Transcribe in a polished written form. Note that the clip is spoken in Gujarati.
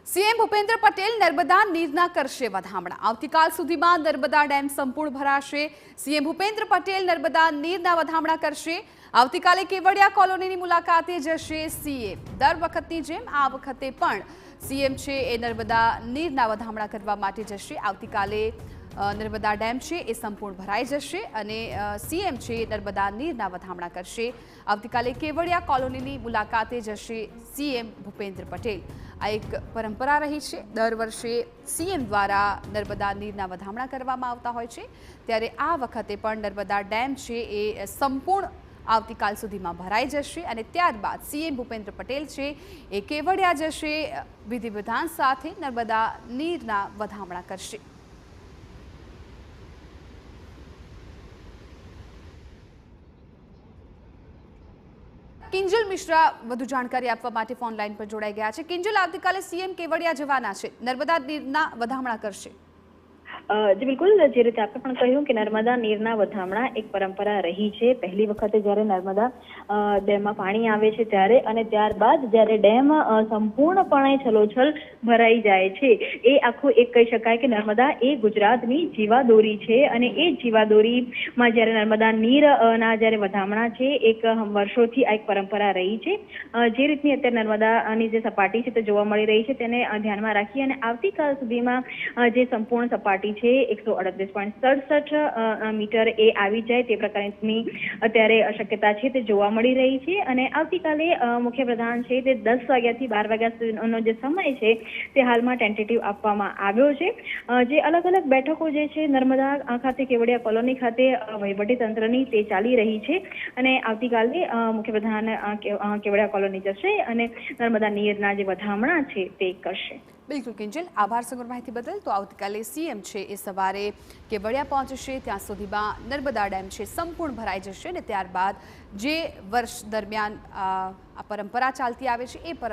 સીએમ ભૂપેન્દ્ર પટેલ નર્મદા નીરના કરશે વધામણા। આવતીકાલ સુધીમાં નર્મદા ડેમ સંપૂર્ણ ભરાશે। સીએમ ભૂપેન્દ્ર પટેલ નર્મદા નીરના વધામણા કરશે। આવતીકાલે કેવડિયા કોલોનીની મુલાકાતે જશે સીએમ। દર વખતની જેમ આ વખતે પણ સીએમ છે એ નર્મદા નીરના વધામણા કરવા માટે જશે। આવતીકાલે નર્મદા ડેમ છે એ સંપૂર્ણ ભરાઈ જશે અને સીએમ છે નર્મદા નીરના વધામણા કરશે। આવતીકાલે કેવડિયા કોલોનીની મુલાકાતે જશે સીએમ ભૂપેન્દ્ર પટેલ। આ એક પરંપરા રહી છે। દર વર્ષે સીએમ દ્વારા નર્મદા નીરના વધામણા કરવામાં આવતા હોય છે, ત્યારે આ વખતે પણ નર્મદા ડેમ છે એ સંપૂર્ણ આવતીકાલ સુધીમાં ભરાઈ જશે અને ત્યારબાદ સીએમ ભૂપેન્દ્ર પટેલ છે એ કેવડિયા જશે, વિધિ વિધાન સાથે નર્મદા નીરના વધામણા કરશે। કિંજલ મિશ્રા વધુ જાણકારી આપવા માટે ફોન લાઈન પર જોડાઈ ગયા છે। કિંજલ, આવતીકાલે સીએમ કેવડિયા જવાના છે, નર્મદા નીરના વધામણા કરશે। જી બિલકુલ, જે રીતે આપણે પણ કહ્યું કે નર્મદા નીરના વધામણા એક પરંપરા રહી છે। પહેલી વખતે જ્યારે નર્મદા ડેમમાં પાણી આવે છે ત્યારે અને ત્યારબાદ જ્યારે ડેમ સંપૂર્ણપણે છલોછલ ભરાઈ જાય છે, એ આખું એક કહી શકાય કે નર્મદા એ ગુજરાતની જીવાદોરી છે અને એ જીવાદોરીમાં જ્યારે નર્મદા નીરના જ્યારે વધામણા છે એક વર્ષોથી આ એક પરંપરા રહી છે। જે રીતની અત્યારે નર્મદાની જે સપાટી છે તે જોવા મળી રહી છે તેને ધ્યાનમાં રાખી અને આવતીકાલ સુધીમાં જે સંપૂર્ણ સપાટી 138.67 મીટર એ આવી જાય તે પ્રકારની અત્યારે શક્યતા છે તે જોવા મળી રહી છે અને આવતીકાલે મુખ્યપ્રધાન છે તે 10 વાગ્યાથી 12 વાગ્યા સુધીનો જે સમય છે તે હાલમાં ટેન્ટેટિવ આપવામાં આવ્યો છે। જે અલગ અલગ બેઠકો જે છે નર્મદા ખાતે કેવડિયા કોલોની ખાતે વહીવટી તંત્રની તે ચાલી રહી છે અને આવતીકાલે મુખ્યપ્રધાન કેવડિયા કોલોની જશે અને નર્મદા નીરના જે વધામણા છે તે કરશે। બિલકુલ કિંજલ, આભાર સમગ્ર માહિતી બદલ। તો આવતીકાલે સીએમ છે એ સવારે કેવડિયા પહોંચશે, ત્યાં સુધીમાં નર્મદા ડેમ છે સંપૂર્ણ ભરાઈ જશે અને ત્યારબાદ જે વર્ષ દરમિયાન આ પરંપરા ચાલતી આવે છે એ પરંપરા